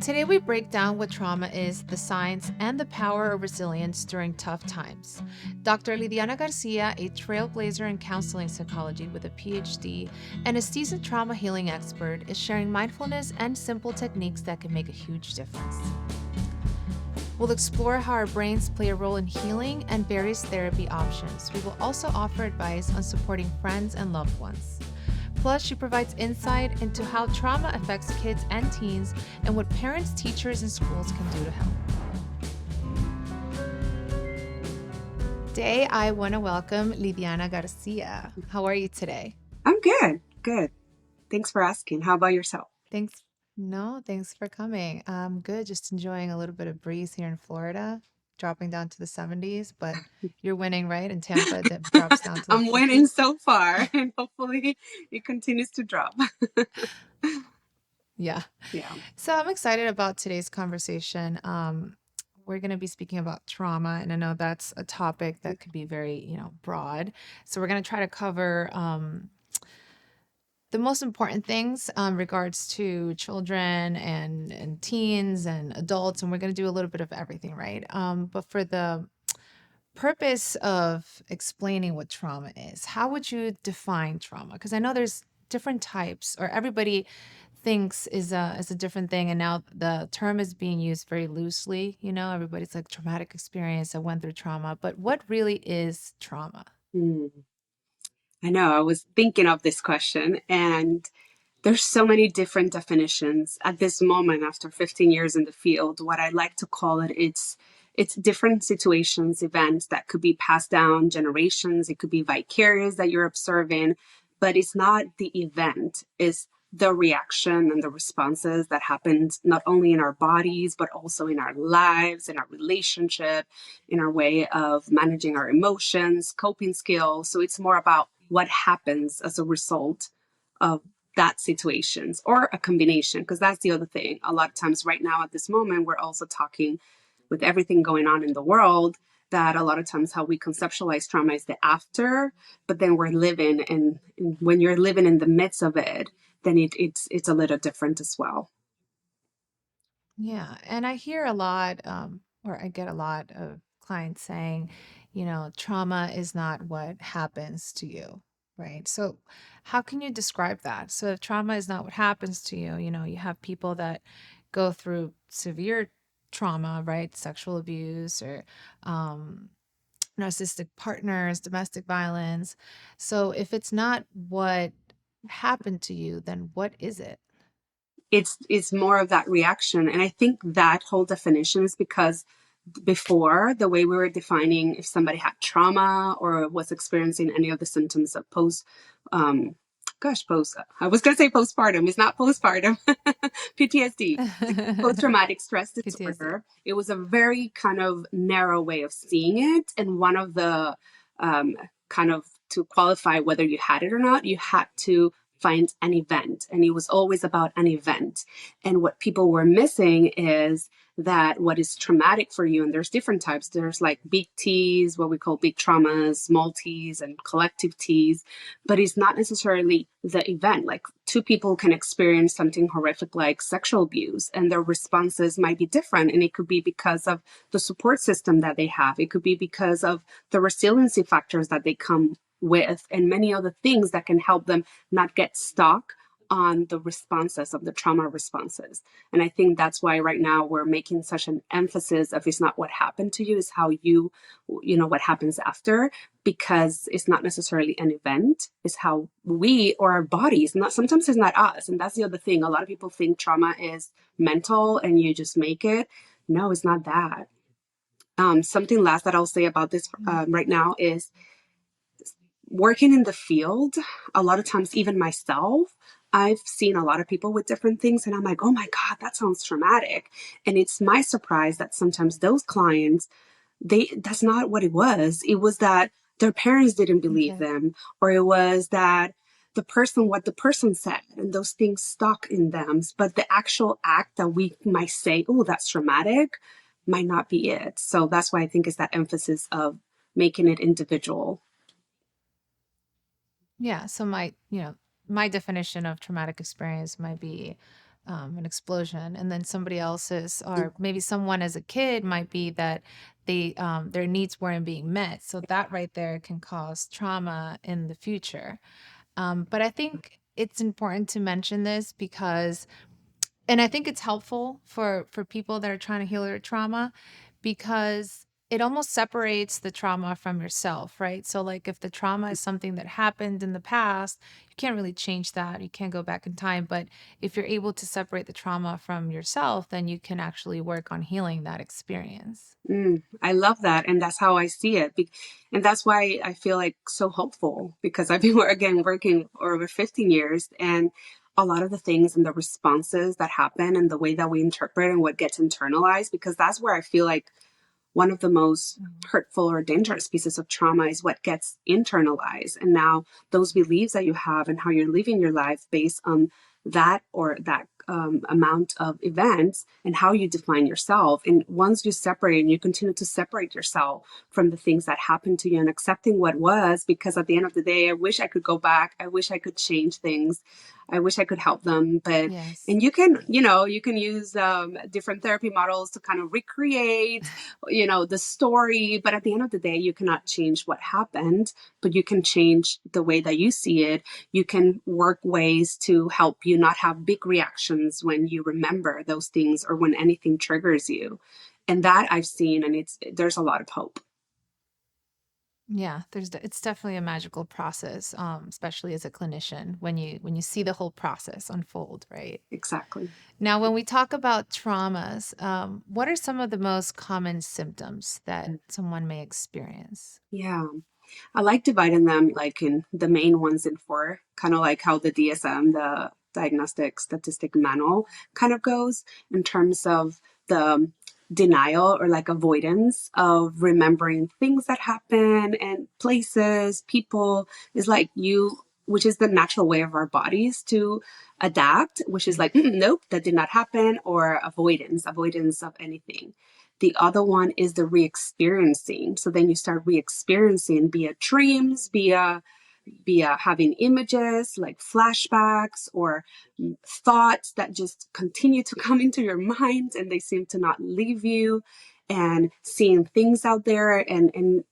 Today, we break down what trauma is, the science, and the power of resilience during tough times. Dr. Lydiana Garcia, a trailblazer in counseling psychology with a PhD and a seasoned trauma healing expert, is sharing mindfulness and simple techniques that can make a huge difference. We'll explore how our brains play a role in healing and various therapy options. We will also offer advice on supporting friends and loved ones. Plus, she provides insight into how trauma affects kids and teens and what parents, teachers, and schools can do to help. Today, I want to welcome Lydiana Garcia. How are you today? I'm good. Good. Thanks for asking. How about yourself? Thanks. No, thanks for coming. I'm good. Just enjoying a little bit of breeze here in Florida, dropping down to the 70s, but you're winning, right? In Tampa, that drops down to the I'm winning 50s. so far, and hopefully it continues to drop. Yeah. Yeah. So I'm excited about today's conversation. We're going to be speaking about trauma, and I know that's a topic that could be very, broad. So we're going to try to cover the most important things regards to children and teens and adults, and we're going to do a little bit of everything, right? But for the purpose of explaining what trauma is, how would you define trauma? Because I know there's different types, or everybody thinks is a different thing, and now the term is being used very loosely. Everybody's like traumatic experience. I went through trauma, but what really is trauma? Hmm. I know. I was thinking of this question, and there's so many different definitions at this moment after 15 years in the field. What I like to call it, it's different situations, events that could be passed down generations. It could be vicarious that you're observing, but it's not the event. It's the reaction and the responses that happens not only in our bodies, but also in our lives, in our relationship, in our way of managing our emotions, coping skills. So it's more about what happens as a result of that situations or a combination, because that's the other thing. A lot of times right now at this moment, we're also talking with everything going on in the world that a lot of times how we conceptualize trauma is the after, but then we're living and when you're living in the midst of it, then it's a little different as well. Yeah, and I hear a lot, or I get a lot of clients saying, trauma is not what happens to you, right? So, how can you describe that? So, if trauma is not what happens to you, you have people that go through severe trauma, right? Sexual abuse or um, narcissistic partners, domestic violence. So, if it's not what happened to you, then what is it? It's more of that reaction, and I think that whole definition is because before, the way we were defining if somebody had trauma or was experiencing any of the symptoms of um post, I was going to say postpartum, it's not postpartum, PTSD, post-traumatic stress PTSD. disorder. It was a very kind of narrow way of seeing it, and one of the kind of, to qualify whether you had it or not, you had to find an event, and it was always about an event. And what people were missing is that what is traumatic for you, and there's different types. There's like big T's, what we call big traumas, small T's, and collective T's, but it's not necessarily the event. Like two people can experience something horrific like sexual abuse, and their responses might be different. And it could be because of the support system that they have. It could be because of the resiliency factors that they come with, and many other things that can help them not get stuck on the responses of the trauma responses. And I think that's why right now we're making such an emphasis of it's not what happened to you, is how what happens after, because it's not necessarily an event, it's how we or our bodies, not sometimes it's not us. And that's the other thing. A lot of people think trauma is mental and you just make it. No, it's not that. Something last that I'll say about this right now is working in the field. A lot of times, even myself, I've seen a lot of people with different things, and I'm like, oh my God, that sounds traumatic. And it's my surprise that sometimes those clients, that's not what it was. It was that their parents didn't believe Okay. them, or it was that what the person said, and those things stuck in them. But the actual act that we might say, oh, that's traumatic, might not be it. So that's why I think is that emphasis of making it individual. Yeah. So my definition of traumatic experience might be an explosion, and then somebody else's, or maybe someone as a kid might be that their needs weren't being met. So that right there can cause trauma in the future. But I think it's important to mention this because, and I think it's helpful for people that are trying to heal their trauma, because it almost separates the trauma from yourself, right? So like if the trauma is something that happened in the past, you can't really change that. You can't go back in time, but if you're able to separate the trauma from yourself, then you can actually work on healing that experience. I love that. And that's how I see it. And that's why I feel like so hopeful because I've been, again, working for over 15 years, and a lot of the things and the responses that happen and the way that we interpret and what gets internalized, because that's where I feel like one of the most Mhm. hurtful or dangerous pieces of trauma is what gets internalized. And now those beliefs that you have and how you're living your life based on that or that amount of events and how you define yourself. And once you separate and you continue to separate yourself from the things that happened to you and accepting what was, because at the end of the day, I wish I could go back. I wish I could change things. I wish I could help them. But, Yes. and you can, you can use different therapy models to kind of recreate the story, but at the end of the day you cannot change what happened, but you can change the way that you see it. You can work ways to help you not have big reactions when you remember those things or when anything triggers you. And that I've seen, and there's a lot of hope. Yeah, it's definitely a magical process, especially as a clinician when you see the whole process unfold, right? Exactly. Now, when we talk about traumas, what are some of the most common symptoms that someone may experience? Yeah, I like dividing them like in the main ones in four, kind of like how the DSM, the Diagnostic Statistic Manual, kind of goes in terms of the denial or like avoidance of remembering things that happen and places, people, is like which is the natural way of our bodies to adapt, which is like, nope, that did not happen, or avoidance of anything. The other one is the re-experiencing. So then you start re-experiencing via dreams, via having images like flashbacks or thoughts that just continue to come into your mind and they seem to not leave you, and seeing things out there, and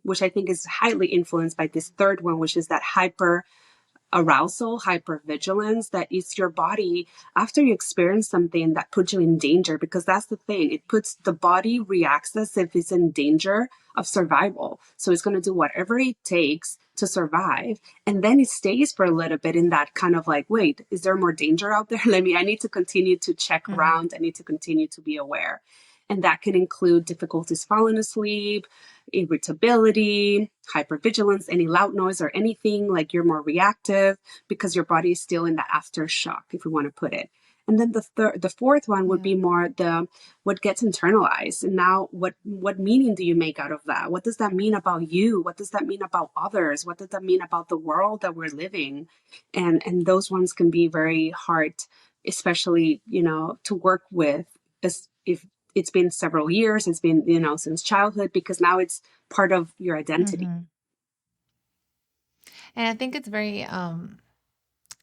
which I think is highly influenced by this third one, which is that hyper arousal, hypervigilance, that is your body after you experience something that puts you in danger, because that's the thing. It puts the body reacts as if it's in danger of survival. So it's going to do whatever it takes to survive. And then it stays for a little bit in that kind of like, wait, is there more danger out there? I need to continue to check Hmm. around. I need to continue to be aware. And that can include difficulties falling asleep, irritability, hypervigilance, any loud noise or anything, like you're more reactive because your body is still in the aftershock, if we want to put it. And then the fourth one would Yeah. be more the what gets internalized. And now what meaning do you make out of that? What does that mean about you? What does that mean about others? What does that mean about the world that we're living? And those ones can be very hard, especially, to work with, as if it's been several years, it's been, since childhood, because now it's part of your identity. Hmm. And I think it's very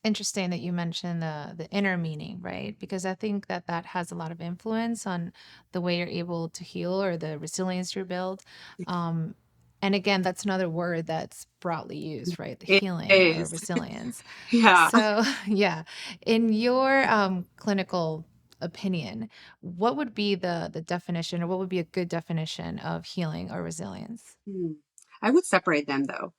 interesting that you mentioned the inner meaning, right? Because I think that that has a lot of influence on the way you're able to heal or the resilience you build. Um, and again, that's another word that's broadly used, right? The It healing or is. resilience. Yeah. So, yeah, in your clinical opinion, what would be the definition, or what would be a good definition of healing or resilience? Hmm. I would separate them though.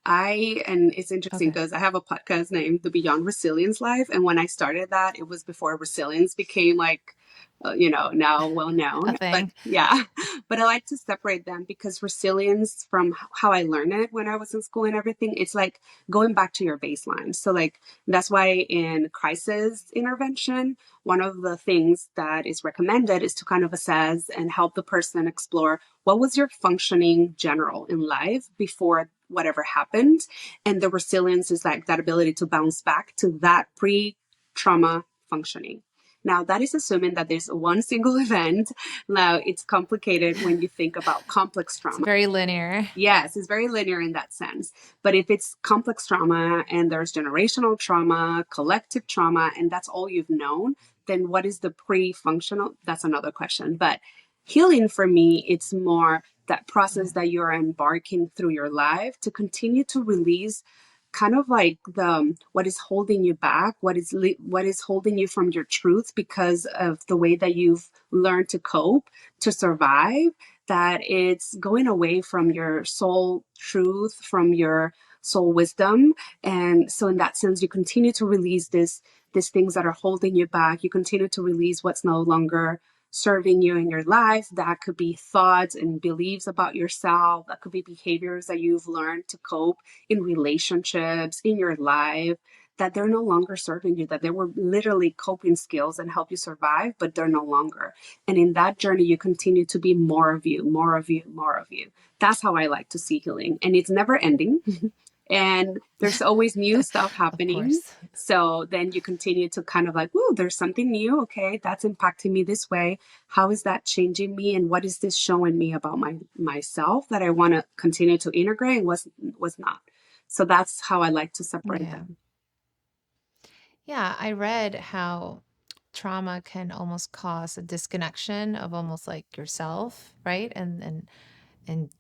And it's interesting Okay, because I have a podcast named The Beyond Resilience Life. And when I started that, it was before resilience became like, now well a known. But thing. yeah, but I like to separate them because resilience, from how I learned it when I was in school and everything, it's like going back to your baseline. So, like, that's why in crisis intervention, one of the things that is recommended is to kind of assess and help the person explore what was your functioning general in life before whatever happened. And the resilience is like that ability to bounce back to that pre trauma functioning. Now, that is assuming that there's one single event. Now, it's complicated when you think about complex It's trauma. very linear. Yes, it's very linear in that sense. But if it's complex trauma and there's generational trauma, collective trauma, and that's all you've known, then what is the pre-functional? That's another question. But healing for me, it's more that process Yeah. that you're embarking through your life to continue to release kind of like the what is holding you back, what is holding you from your truth because of the way that you've learned to cope, to survive, that it's going away from your soul truth, from your soul wisdom. And so in that sense, you continue to release these things that are holding you back. You continue to release what's no longer serving you in your life. That could be thoughts and beliefs about yourself. That could be behaviors that you've learned to cope in relationships, in your life, that they're no longer serving you, that they were literally coping skills and help you survive, but they're no longer. And in that journey, you continue to be more of you, more of you, more of you. That's how I like to see healing. And it's never ending. And there's always new stuff Of happening. course. So then you continue to kind of like, oh, there's something new. Okay, that's impacting me this way. How is that changing me? And what is this showing me about myself that I want to continue to integrate and was not? So that's how I like to separate Yeah. them. Yeah, I read how trauma can almost cause a disconnection of almost like yourself, right? And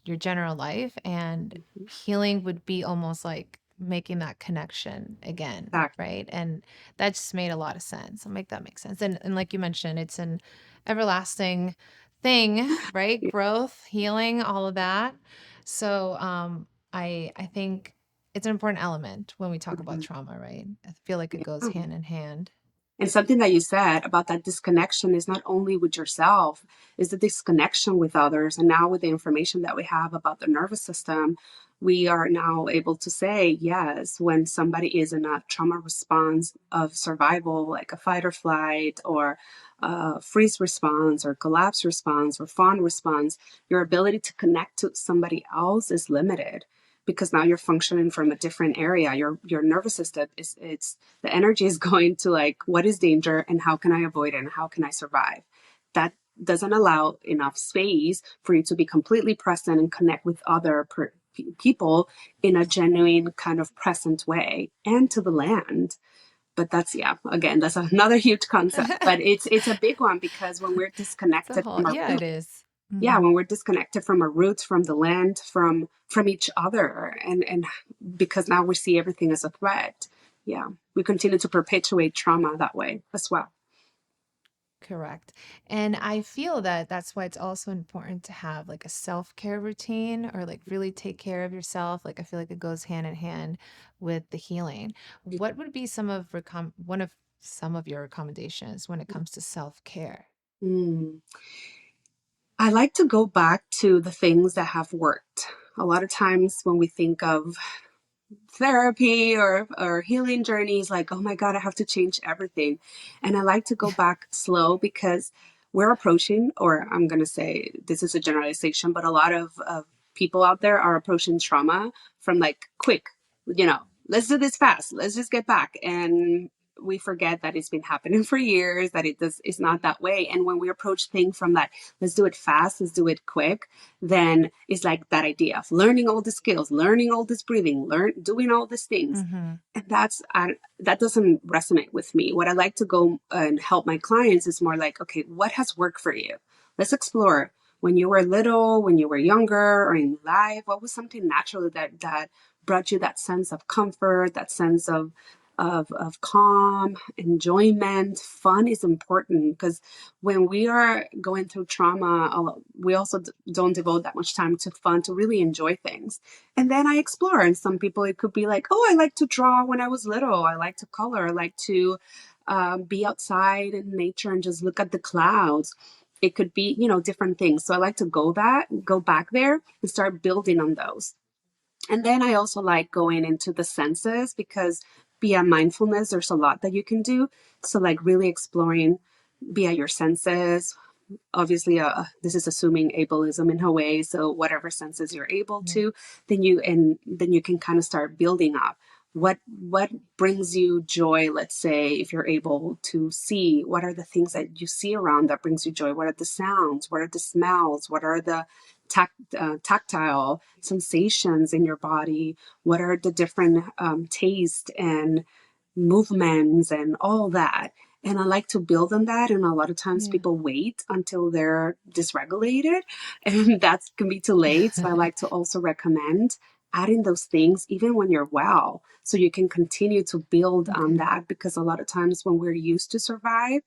your general life, and Mhm. healing would be almost like making that connection again, Exactly. right? And that just made a lot of sense. I'll make that make sense. And like you mentioned, it's an everlasting thing, right? Yeah. Growth, healing, all of that. So I think it's an important element when we talk about Mhm. trauma, right? I feel like it goes Yeah. hand in hand. And something that you said about that disconnection is not only with yourself, is the disconnection with others. And now with the information that we have about the nervous system, we are now able to say, yes, when somebody is in a trauma response of survival, like a fight or flight or freeze response or collapse response or fawn response, your ability to connect to somebody else is limited because now you're functioning from a different area. Your nervous system is it's the energy is going to like what is danger and how can I avoid it and how can I survive. That doesn't allow enough space for you to be completely present and connect with other people in a genuine kind of present way and to the land. But that's, yeah, again, that's another huge concept, but it's a big one because when we're It's a disconnected whole, from our yeah, it roots, is. yeah, Hmm. when we're disconnected from our roots, from the land, from each other, and because now we see everything as a threat. Yeah, we continue to perpetuate trauma that way as well. Correct. And I feel that that's why it's also important to have like a self-care routine or like really take care of yourself. Like I feel like it goes hand in hand with the healing. What would be one of some of your recommendations when it comes to self-care? Mm. I like to go back to the things that have worked. A lot of times when we think of therapy or healing journeys, like, oh my God, I have to change everything. And I like to go back slow because we're approaching, or I'm going to say this is a generalization, but a lot of people out there are approaching trauma from like quick, let's do this fast, let's just get back. And we forget that it's been happening for years, that it's not that way. And when we approach things from that, let's do it fast, let's do it quick, then it's like that idea of learning all the skills, learning all this breathing, doing all these things. Mm-hmm. And that doesn't resonate with me. What I like to go and help my clients is more like, okay, what has worked for you? Let's explore. When you were little, when you were younger, or in life, what was something natural that brought you that sense of comfort, that sense of calm, enjoyment? Fun is important because when we are going through trauma, we also don't devote that much time to fun, to really enjoy things. And then I explore. And some people, it could be like, oh, I like to draw when I was little. I like to color. I like to be outside in nature and just look at the clouds. It could be, different things. So I like to go back there and start building on those. And then I also like going into the senses because via mindfulness, there's a lot that you can do. So like really exploring via your senses. Obviously, this is assuming ableism in Hawaii. So whatever senses you're able Yeah. to, then you can kind of start building up. what brings you joy. Let's say if you're able to see, what are the things that you see around that brings you joy? What are the sounds? What are the smells? What are the tactile sensations in your body? What are the different taste and movements and all that? And I like to build on that. And a lot of times Yeah. people wait until they're dysregulated, and that can be too late. So I like to also recommend adding those things even when you're well, so you can continue to build on Okay. that. Because a lot of times when we're used to survive,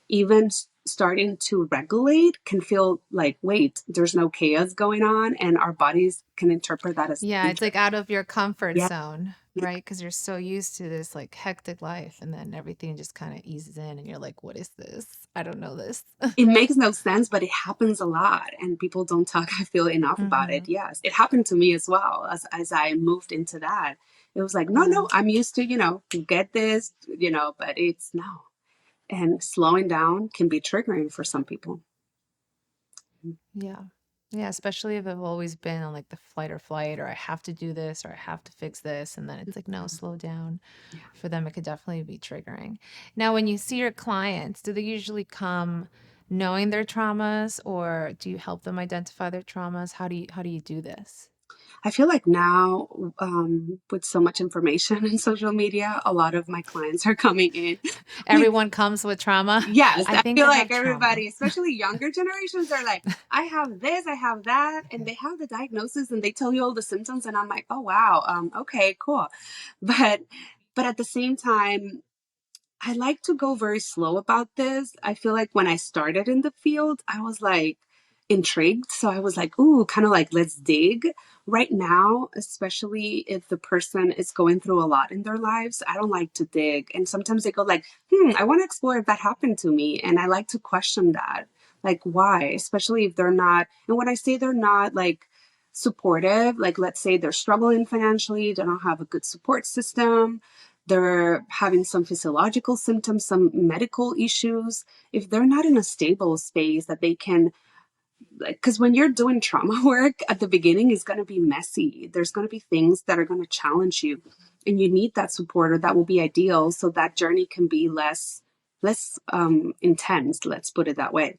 even starting to regulate can feel like, wait, there's no chaos going on, and our bodies can interpret that as Yeah, it's danger. like out of your comfort Yeah, zone, yeah. right? Because you're so used to this like hectic life, and then everything just kind of eases in, and you're like, what is this? I don't know this. It makes no sense, but it happens a lot, and people don't talk, I feel, enough about it. Hmm. Yes, it happened to me as well. As I moved into that, it was like, no, Yeah. no, I'm used to, get this, but it's no. And slowing down can be triggering for some people. Yeah. Yeah, especially if I've always been on like the flight or flight, or I have to do this, or I have to fix this. And then it's like, no, slow down. Yeah. For them, it could definitely be triggering. Now, when you see your clients, do they usually come knowing their traumas, or do you help them identify their traumas? How do you do this? I feel like now, with so much information in social media, a lot of my clients are coming in with, Everyone comes with trauma. yes, I I think feel I like have trauma. everybody, especially younger generations, are like, I have this, I have that, and Okay. they have the diagnosis and they tell you all the symptoms, and I'm like, oh wow, okay, cool. But at the same time, I like to go very slow about this. I feel like when I started in the field, I was like intrigued. So I was like, ooh, kind of like, let's dig. Right now, especially if the person is going through a lot in their lives, I don't like to dig. And sometimes they go like, I want to explore if that happened to me. And I like to question that. Like, why? Especially if they're not, and when I say they're not like supportive, like let's say they're struggling financially, they don't have a good support system, they're having some physiological symptoms, some medical issues, if they're not in a stable space that they can, because when you're doing trauma work at the beginning, it's going to be messy. There's going to be things that are going to challenge you, and you need that support, or that will be ideal, so that journey can be less intense. Let's put it that way.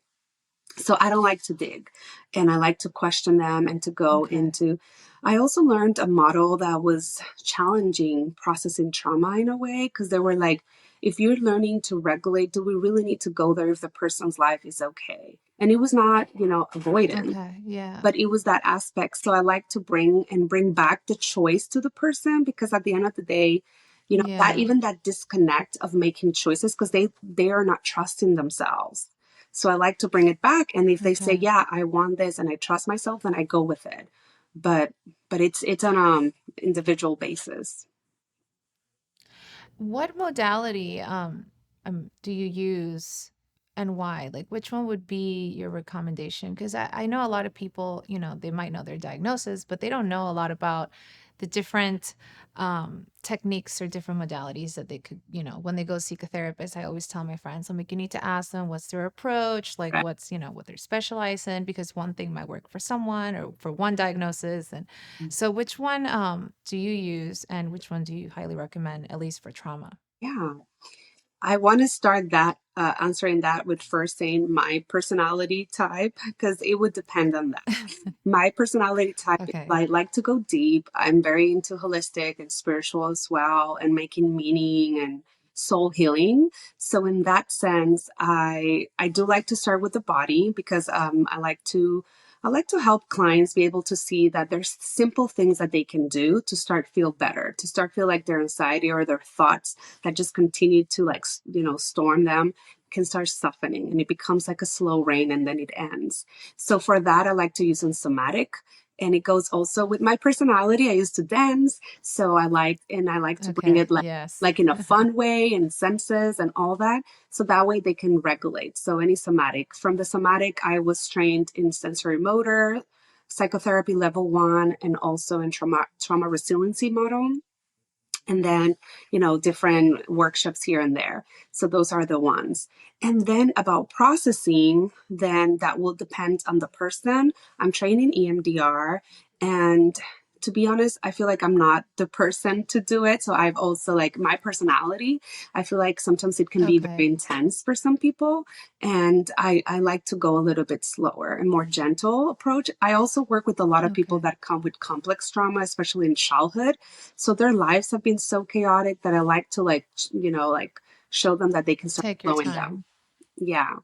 So I don't like to dig, and I like to question them and to go Okay. into. I also learned a model that was challenging processing trauma in a way, because they were like, if you're learning to regulate, do we really need to go there if the person's life is okay? And it was not, avoidant, Okay. Yeah. but it was that aspect. So I like to bring back the choice to the person, because at the end of the day, that Yeah. even that disconnect of making choices, because they are not trusting themselves. So I like to bring it back, and if they say, Okay. yeah, I want this and I trust myself, then I go with it. But it's on individual basis. What modality do you use, and why? Like, which one would be your recommendation? Because I know a lot of people, they might know their diagnosis, but they don't know a lot about the different techniques or different modalities that they could, when they go seek a therapist. I always tell my friends, I'm like, you need to ask them what's their approach, like Right. what's, what they're specialized in, because one thing might work for someone or for one diagnosis. And so which one do you use, and which one do you highly recommend, at least for trauma? Yeah. I want to start that answering that with first saying my personality type, because it would depend on that. My personality type is, Okay. I like to go deep. I'm very into holistic and spiritual as well, and making meaning and soul healing. So in that sense, I do like to start with the body, because I like to help clients be able to see that there's simple things that they can do to start feel better, to start feel like their anxiety or their thoughts that just continue to like storm them can start softening, and it becomes like a slow rain, and then it ends. So for that, I like to use in somatic, and it goes also with my personality. I used to dance, so I like to bring it Okay. like Yes. in a fun way, and senses and all that, so that way they can regulate. So any somatic, from the somatic, I was trained in sensory motor psychotherapy level 1, and also in trauma resiliency model, and then different workshops here and there. So those are the ones. And then about processing, then that will depend on the person. I'm trained in EMDR, and to be honest, I feel like I'm not the person to do it. So I've also like my personality. I feel like sometimes it can be very Okay. intense for some people. And I like to go a little bit slower and more gentle approach. I also work with a lot of people Okay. that come with complex trauma, especially in childhood. So their lives have been so chaotic that I like to like, like show them that they can start Take your slowing down. time. Yeah.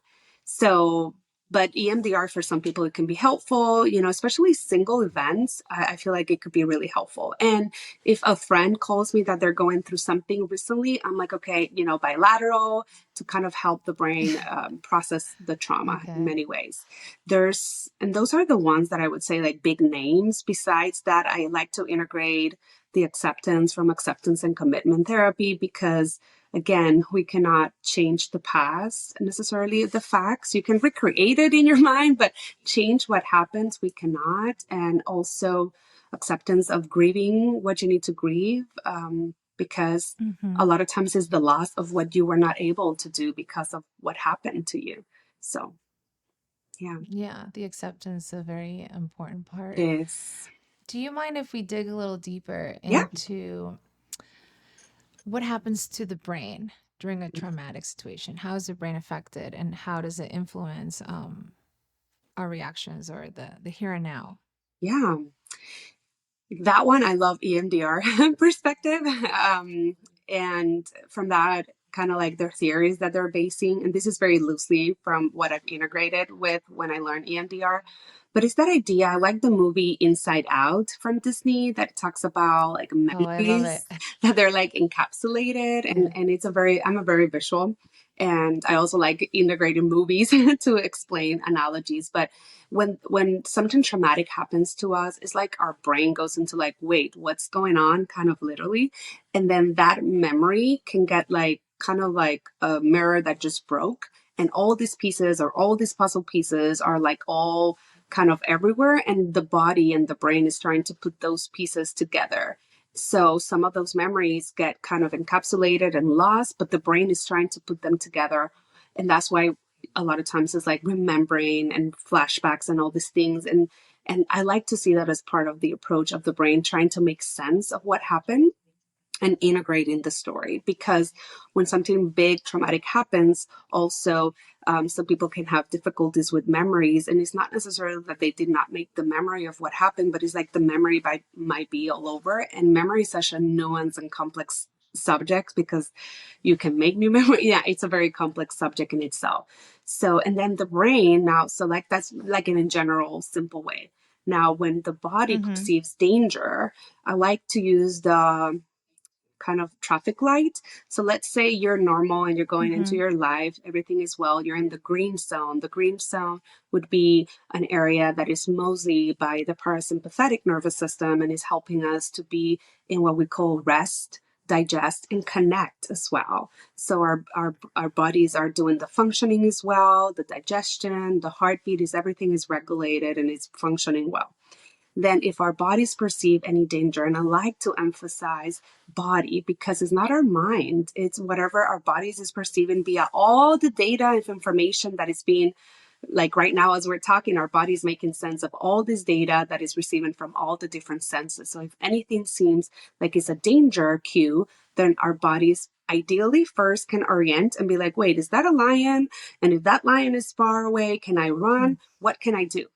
So, but EMDR for some people, it can be helpful, especially single events. I feel like it could be really helpful. And if a friend calls me that they're going through something recently, I'm like, okay, bilateral to kind of help the brain process the trauma in Okay. many ways. And those are the ones that I would say like big names. Besides that, I like to integrate the acceptance from acceptance and commitment therapy because again, we cannot change the past necessarily, the facts. You can recreate it in your mind, but change what happens, we cannot. And also acceptance of grieving what you need to grieve, because Hmm. a lot of times is the loss of what you were not able to do because of what happened to you. So, yeah, Yeah, the acceptance is a very important it part. is. Do you mind if we dig a little deeper Yeah. into what happens to the brain during a traumatic situation? How is the brain affected, and how does it influence our reactions or the here and now? Yeah. That one, I love EMDR perspective. And from that, kind of like their theories that they're basing, and this is very loosely from what I've integrated with when I learned EMDR. But it's that idea. I like the movie Inside Out from Disney that talks about like Oh, I love it. memories that they're like encapsulated. And, Yeah. and I'm a very visual. And I also like integrating movies to explain analogies. But when something traumatic happens to us, it's like our brain goes into like, wait, what's going on, kind of literally. And then that memory can get like kind of like a mirror that just broke, and all these pieces or all these puzzle pieces are like all kind of everywhere, and the body and the brain is trying to put those pieces together. So some of those memories get kind of encapsulated and lost, but the brain is trying to put them together. And that's why a lot of times it's like remembering and flashbacks and all these things. And I like to see that as part of the approach of the brain trying to make sense of what happened and integrating the story, because when something big traumatic happens also, some people can have difficulties with memories, and it's not necessarily that they did not make the memory of what happened, but it's like the memory might be all over. And memory is such a nuanced and complex subject because you can make new memory. Yeah, it's a very complex subject in itself. So, and then the brain now, so like that's like in a general simple way. Now when the body Mm-hmm. perceives danger, I like to use the kind of traffic light. So let's say you're normal and you're going into Mm-hmm. your life, everything is well, you're in the green zone. The green zone would be an area that is mostly by the parasympathetic nervous system and is helping us to be in what we call rest, digest, and connect as well. So our bodies are doing the functioning as well, the digestion, the heartbeat is everything is regulated and is functioning well. Then if our bodies perceive any danger, and I like to emphasize body because it's not our mind, it's whatever our bodies is perceiving via all the data and information that is being, like right now as we're talking, our body's making sense of all this data that is receiving from all the different senses. So if anything seems like it's a danger cue, then our bodies ideally first can orient and be like, wait, is that a lion? And if that lion is far away, can I run? What can I do?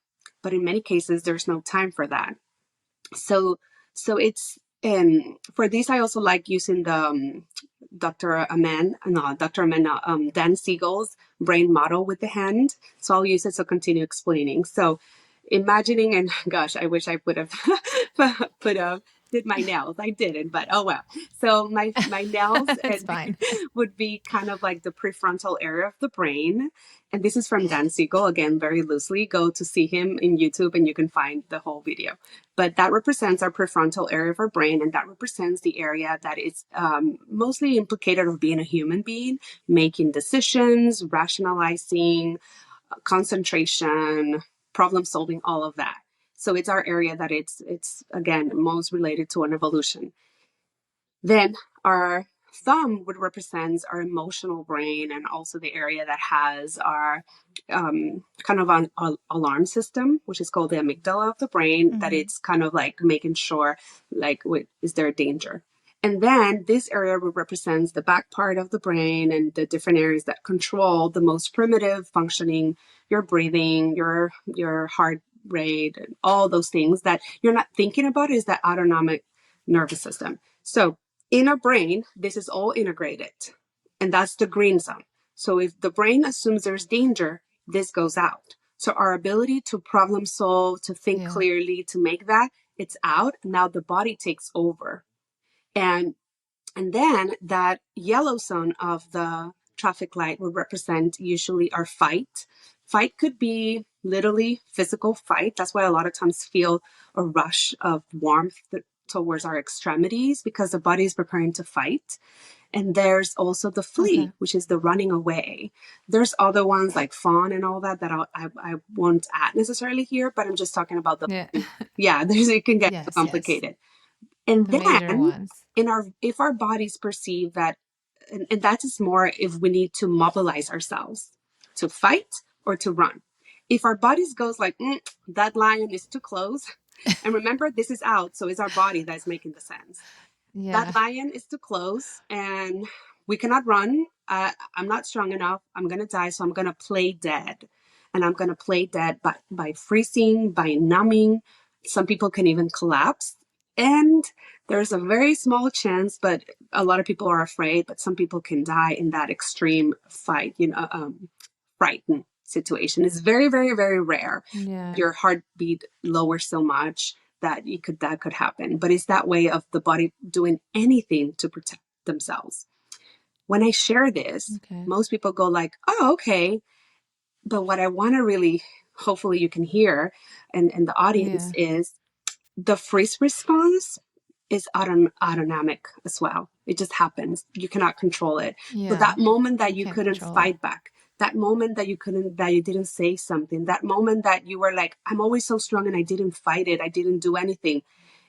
But in many cases, there's no time for that. So, so it's, and for this, I also like using the Dr. Aman, Dan Siegel's brain model with the hand. So I'll use it to continue explaining. So imagining, and gosh, I wish I would have put did my nails. I didn't, but oh well. So my nails It's and fine. would be kind of like the prefrontal area of the brain. And this is from Dan Siegel, again, very loosely. Go to see him in YouTube and you can find the whole video. But that represents our prefrontal area of our brain, and that represents the area that is mostly implicated of being a human being, making decisions, rationalizing, concentration, problem solving, all of that. So it's our area that it's again most related to an evolution. Then our thumb would represent our emotional brain, and also the area that has our kind of an alarm system, which is called the amygdala of the brain, that Mm-hmm. it's kind of like making sure, like, wait, is there a danger? And then this area represents the back part of the brain and the different areas that control the most primitive functioning, your breathing, your heart rate, and all those things that you're not thinking about is the autonomic nervous system. So in our brain, this is all integrated, and that's the green zone. So if the brain assumes there's danger, this goes out. So our ability to problem solve, to think Yeah. clearly, to make that, it's out. Now the body takes over. And and then that yellow zone of the traffic light would represent usually our fight. Fight could be literally physical fight. That's why a lot of times feel a rush of warmth towards our extremities, because the body is preparing to fight. And there's also the Okay. flee, which is the running away. There's other ones like fawn and all that I won't add necessarily here, but I'm just talking about the, Yeah. yeah, there's, it can get Yes, yes. complicated. And The major then ones. in our, if our bodies perceive that, and that is more if we need to mobilize ourselves to fight or to run. If our bodies goes like, that lion is too close, and remember this is out, so it's our body that is making the sense. Yeah. That lion is too close and we cannot run. I'm not strong enough. I'm going to die. So I'm going to play dead. And I'm going to play dead by freezing, by numbing. Some people can even collapse. And there's a very small chance, but a lot of people are afraid, but some people can die in that extreme fight, frightened situation. It's very, very, very rare. Yeah. Your heartbeat lowers so much that could happen. But it's that way of the body doing anything to protect themselves. When I share this, Okay. most people go like, "Oh, okay." But what I want to really, hopefully, you can hear, and the audience Yeah. is the freeze response is autonomic as well. It just happens. You cannot control it. So Yeah. that moment that You you can't couldn't control it. fight back, that moment that you didn't say something, that moment that you were like, I'm always so strong and I didn't fight it, I didn't do anything.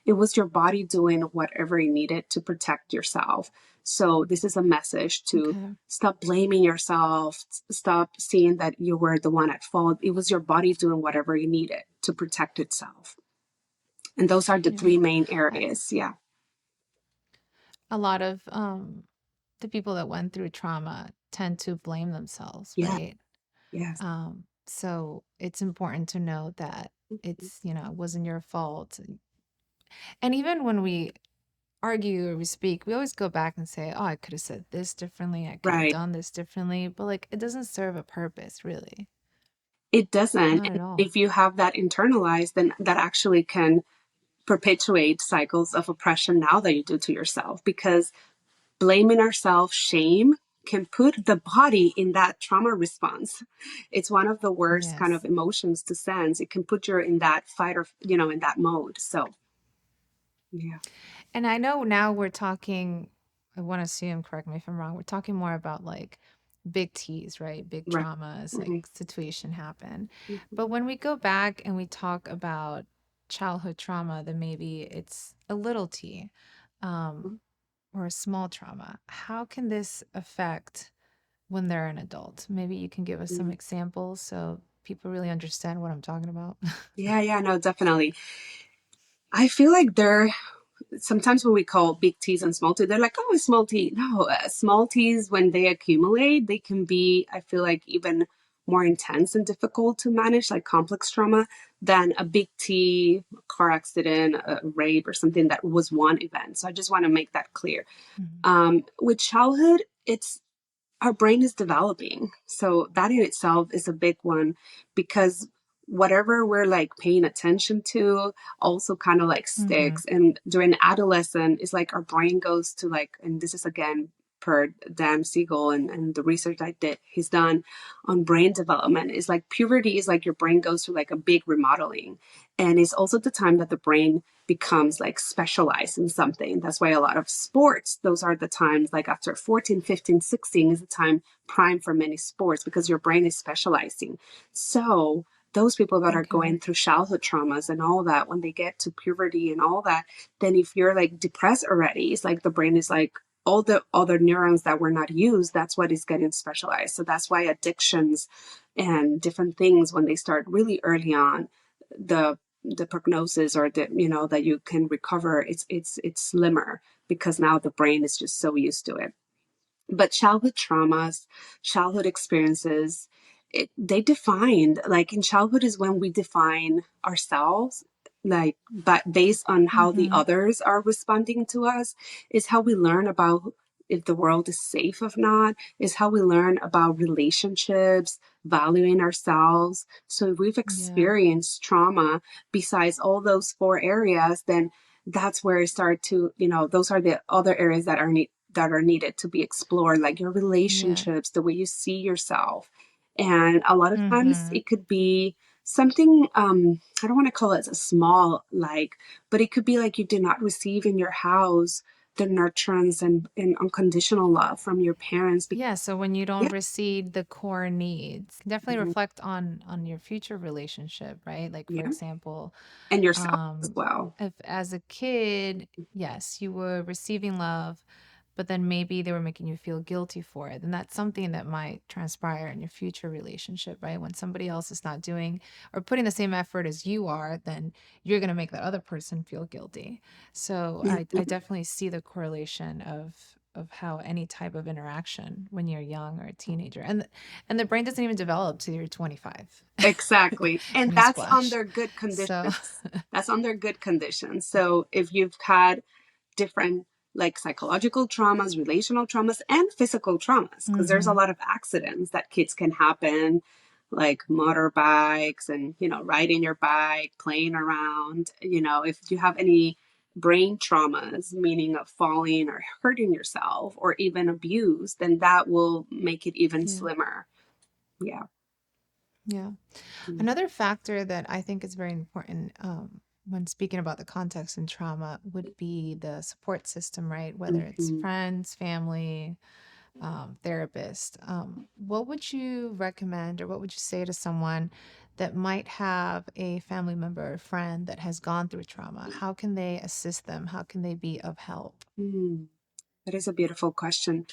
It was your body doing whatever it needed to protect yourself. So this is a message to Okay. stop blaming yourself, stop seeing that you were the one at fault. It was your body doing whatever it needed to protect itself. And those are the Yeah. three main I, areas. Yeah. a lot of the people that went through trauma tend to blame themselves, Yeah. right? Yes. So it's important to know that it's, it wasn't your fault. And even when we argue or we speak, we always go back and say, oh, I could have said this differently. I could have Right. done this differently. But like, it doesn't serve a purpose, really. It doesn't. Not at And all. if you have that internalized, then that actually can perpetuate cycles of oppression now that you do to yourself, because blaming ourselves, shame can put the body in that trauma response. It's one of the worst kind of Yes. emotions to sense. It can put you in that fight or, in that mode. So, yeah. And I know now we're talking, I want to assume, correct me if I'm wrong, we're talking more about like big T's, right? Big Right. traumas, like Mm-hmm. situation happen. Mm-hmm. But when we go back and we talk about childhood trauma, then maybe it's a little T, um, or a small trauma. How can this affect when they're an adult? Maybe you can give us some Mm-hmm. examples so people really understand what I'm talking about. Yeah, yeah, no, definitely. I feel like there sometimes when we call big T's and small T's, they're like, oh, it's small T. No, small T's, when they accumulate, they can be, I feel like, even more intense and difficult to manage, like complex trauma, than a big T, car accident, a rape, or something that was one event. So I just want to make that clear. Mhm. With childhood, it's our brain is developing. So that in itself is a big one, because whatever we're like paying attention to also kind of like Mhm. sticks. And during adolescence, it's like our brain goes to like, and this is again per Dan Siegel and the research I did, he's done on brain development, is like puberty is like your brain goes through like a big remodeling. And it's also the time that the brain becomes like specialized in something. That's why a lot of sports, those are the times like after 14, 15, 16 is the time prime for many sports, because your brain is specializing. So those people that are Okay. going through childhood traumas and all that, when they get to puberty and all that, then if you're like depressed already, it's like the brain is like, all the other neurons that were not used, that's what is getting specialized. So that's why addictions and different things, when they start really early on, the the prognosis, or the, that you can recover, it's slimmer, because now the brain is just so used to it. But childhood traumas, childhood experiences, they defined, like, in childhood is when we define ourselves, like, but based on how the Mm-hmm. others are responding to us, is how we learn about if the world is safe or not, is how we learn about relationships, valuing ourselves. So if we've Yeah. experienced trauma besides all those four areas, then that's where it start to, those are the other areas that are needed to be explored, like your Yeah. relationships, the way you see yourself. And a lot of times Mm-hmm. it could be something, I don't want to call it a small, like, but it could be like you did not receive in your house the nurturance and unconditional love from your parents. Yeah, so when you don't Yeah, receive the core needs, definitely mhm, reflect on your future relationship, right? Like for yeah, example, and yourself as um, well. if as a kid, yes, you were receiving love, but then maybe they were making you feel guilty for it. And that's something that might transpire in your future relationship, right? When somebody else is not doing or putting the same effort as you are, then you're going to make that other person feel guilty. So I Mhm. definitely see the correlation of how any type of interaction when you're young or a teenager, and the brain doesn't even develop till you're 25. Exactly. And that's Newsflash. under good So conditions. That's under good conditions. So if you've had different, like, psychological traumas, relational traumas, and physical traumas, because there's a mhm. lot of accidents that kids can happen, like motorbikes and, riding your bike, playing around. If you have any brain traumas, meaning of falling or hurting yourself, or even abuse, then that will make it even Yeah. slimmer. Yeah. Yeah. Another factor that I think is very important when speaking about the context and trauma would be the support system, right? Whether it's Mhm. friends, family, therapist. What would you recommend, or what would you say to someone that might have a family member or friend that has gone through trauma? How can they assist them? How can they be of help? Hmm. That is a beautiful question.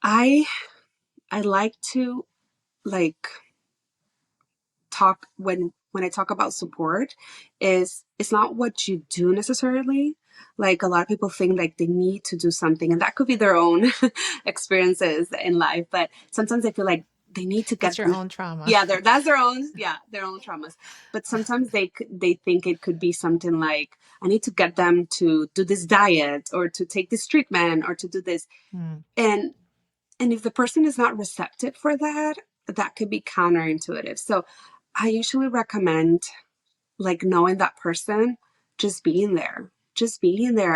I I like to, like, talk, when I talk about support, is it's not what you do necessarily. Like, a lot of people think like they need to do something, and that could be their own experiences in life. But sometimes I feel like they need to That's get your them. own trauma. Yeah, that's their own. Yeah, their own traumas. But sometimes they think it could be something like, I need to get them to do this diet, or to take this treatment, or to do this. Hmm. And and if the person is not receptive for that, that could be counterintuitive. So I usually recommend, like, knowing that person, just being there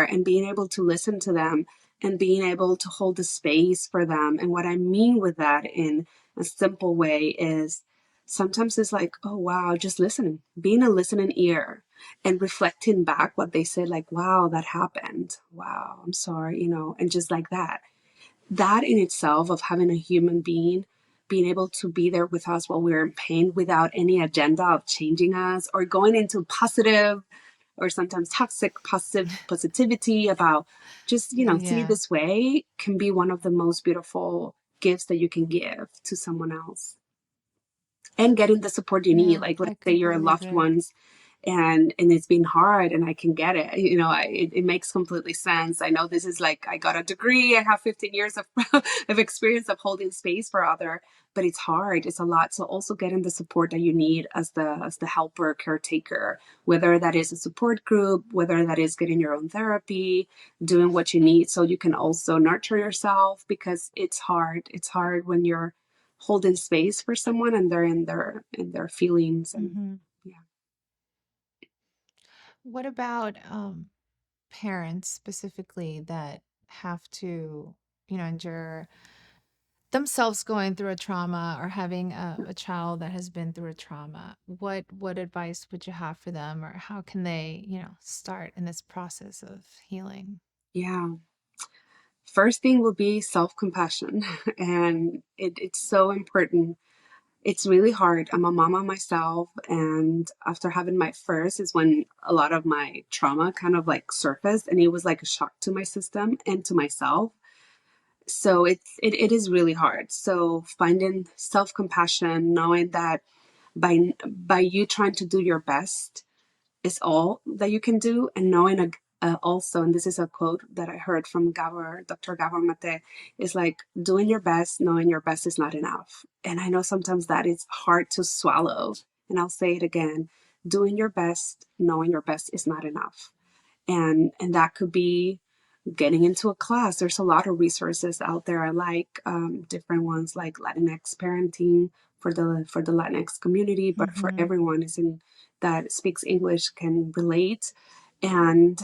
and being able to listen to them, and being able to hold the space for them. And what I mean with that, in a simple way, is sometimes it's like, oh wow, just listening, being a listening ear, and reflecting back what they said, like, wow, that happened. Wow, I'm sorry, and just like that. That in itself, of having a human being being able to be there with us while we're in pain, without any agenda of changing us or going into positive or sometimes toxic positivity about just, see Yeah. this way, can be one of the most beautiful gifts that you can give to someone else. And getting the support you need, Yeah. like, let's I say your completely loved agree. ones, and it's been hard, and I can get it. It makes completely sense. I know this is like, I got a degree, I have 15 years of of experience of holding space for other, but it's hard, it's a lot. So also getting the support that you need as the helper, caretaker, whether that is a support group, whether that is getting your own therapy, doing what you need so you can also nurture yourself, because it's hard when you're holding space for someone and they're in their feelings. And Hmm. yeah. What about parents specifically that have to, endure themselves going through a trauma, or having a child that has been through a trauma? What advice would you have for them, or how can they, start in this process of healing? Yeah. First thing will be self-compassion. And it's so important. It's really hard. I'm a mama myself, and after having my first is when a lot of my trauma kind of like surfaced, and it was like a shock to my system and to myself. So it is really hard. So finding self-compassion, knowing that by you trying to do your best is all that you can do, and knowing also, and this is a quote that I heard from Dr. Gabor Mate, is like doing your best, knowing your best is not enough. And I know sometimes that is hard to swallow. And I'll say it again: doing your best, knowing your best is not enough. And that could be getting into a class. There's a lot of resources out there. I like different ones like Latinx parenting for the Latinx community, but for Mm-hmm. everyone is in that speaks English can relate. And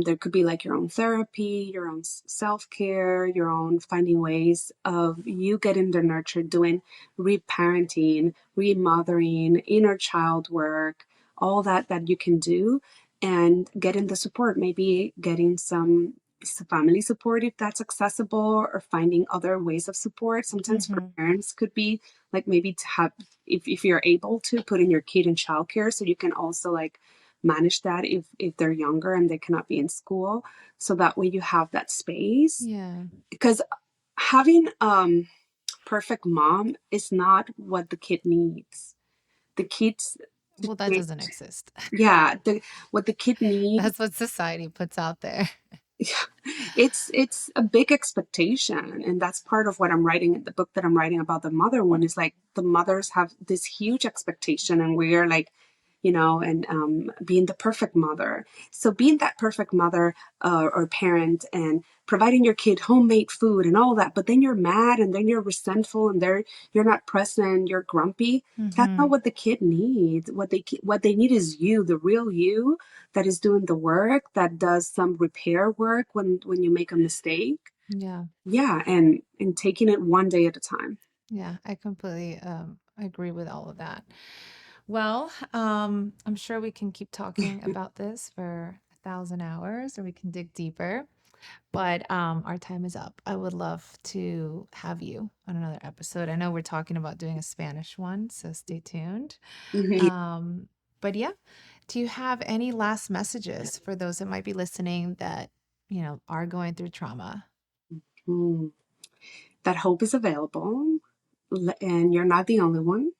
there could be like your own therapy, your own self care, your own finding ways of you getting the nurture, doing reparenting, remothering, inner child work, all that you can do, and getting the support, maybe getting some family support if that's accessible, or finding other ways of support. Sometimes for Mm-hmm. parents could be like maybe to have, if you're able to put in your kid in childcare, so you can also like manage that if they're younger and they cannot be in school, so that way you have that space. Yeah. Because having perfect mom is not what the kid needs. The kids Well, that doesn't exist. yeah, what the kid needs. That's what society puts out there. It's a big expectation, and that's part of what I'm writing in the book that I'm writing about the mother one, is like the mothers have this huge expectation, and we're like, and being the perfect mother. So being that perfect mother or parent, and providing your kid homemade food and all that, but then you're mad, and then you're resentful, and you're not present, you're grumpy. That's Mm-hmm. not what the kid needs. What they need is you, the real you, that is doing the work, that does some repair work when you make a mistake. Yeah. Yeah, and taking it one day at a time. Yeah. I completely agree with all of that. Well, I'm sure we can keep talking about this for 1,000 hours, or we can dig deeper. But our time is up. I would love to have you on another episode. I know we're talking about doing a Spanish one, so stay tuned. Mhm. Um, but yeah, do you have any last messages for those that might be listening that, are going through trauma? Mm. That hope is available, and you're not the only one.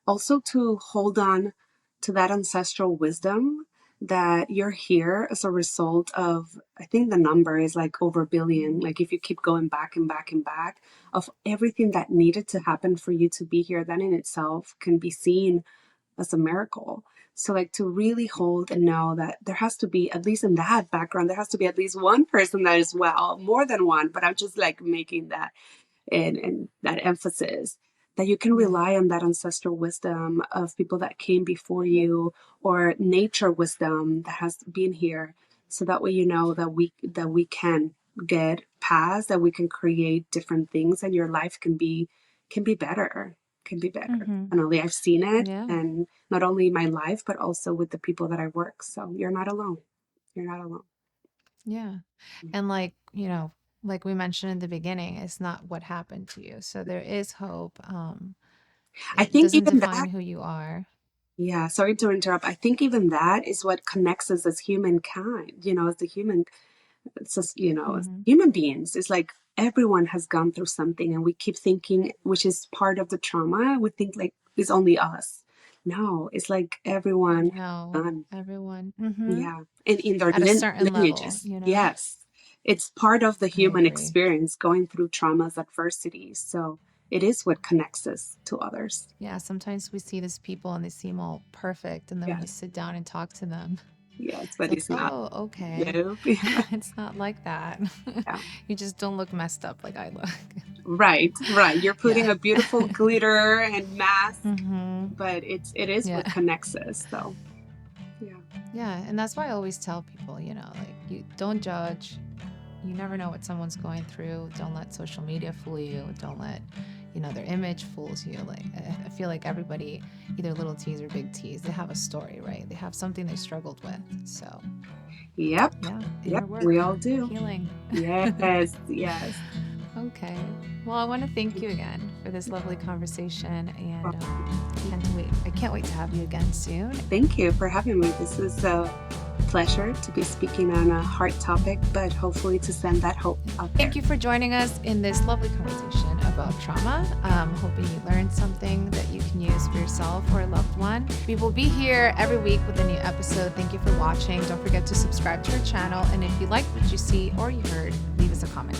Also, to hold on to that ancestral wisdom, that you're here as a result of, I think the number is like over a billion, like if you keep going back and back and back, of everything that needed to happen for you to be here, that in itself can be seen as a miracle. So, like, to really hold and know that there has to be, at least in that background, there has to be at least one person that is well, more than one, but I'm just like making that and that emphasis, that you can Yeah. rely on that ancestral wisdom of people that came before you, or nature wisdom that has been here, so that way you know that we can get past, that we can create different things, and your life can be better, can be better. Mm-hmm. And only I've seen it, Yeah. and not only my life but also with the people that I work. So you're not alone. You're not alone. Yeah. And like we mentioned in the beginning, it's not what happened to you. So there is hope. I It think doesn't even define that, who you are. yeah, sorry to interrupt. I think even that is what connects us as humankind, as the human, it's just, as Mm-hmm. human beings. It's like everyone has gone through something, and we keep thinking, which is part of the trauma, we think like it's only us. No, it's like everyone has No, done. everyone. Mm-hmm. Yeah. And in their At a certain level, lineages. Yes. It's part of the I human agree. experience, going through traumas, adversities. So it is what connects us to others. Yeah, sometimes we see these people and they seem all perfect. And then when you Yes. sit down and talk to them, Yes, it's but like, it's not. oh, okay. No. It's not like that. Yeah. You just don't look messed up like I look. Right, right. You're Yeah. putting a beautiful glitter and mask, Mm-hmm. but it is Yeah. what connects us, though. Yeah. Yeah. And that's why I always tell people, like, you don't judge. You never know what someone's going through. Don't let social media fool you. Don't let, their image fools you. Like, I feel like everybody, either little T's or big T's, they have a story, right? They have something they struggled with. So, Yep. yeah, Yep. inner work, We all do. healing. Yes. Yes. Okay. Well, I want to thank you again for this lovely conversation, and Well, I can't wait to have you again soon. thank you for having me. This is a pleasure to be speaking on a hard topic, but hopefully to send that hope out there. Thank you for joining us in this lovely conversation about trauma. Hoping you learned something that you can use for yourself or a loved one. We will be here every week with a new episode. Thank you for watching. Don't forget to subscribe to our channel. And if you liked what you see or you heard, leave us a comment.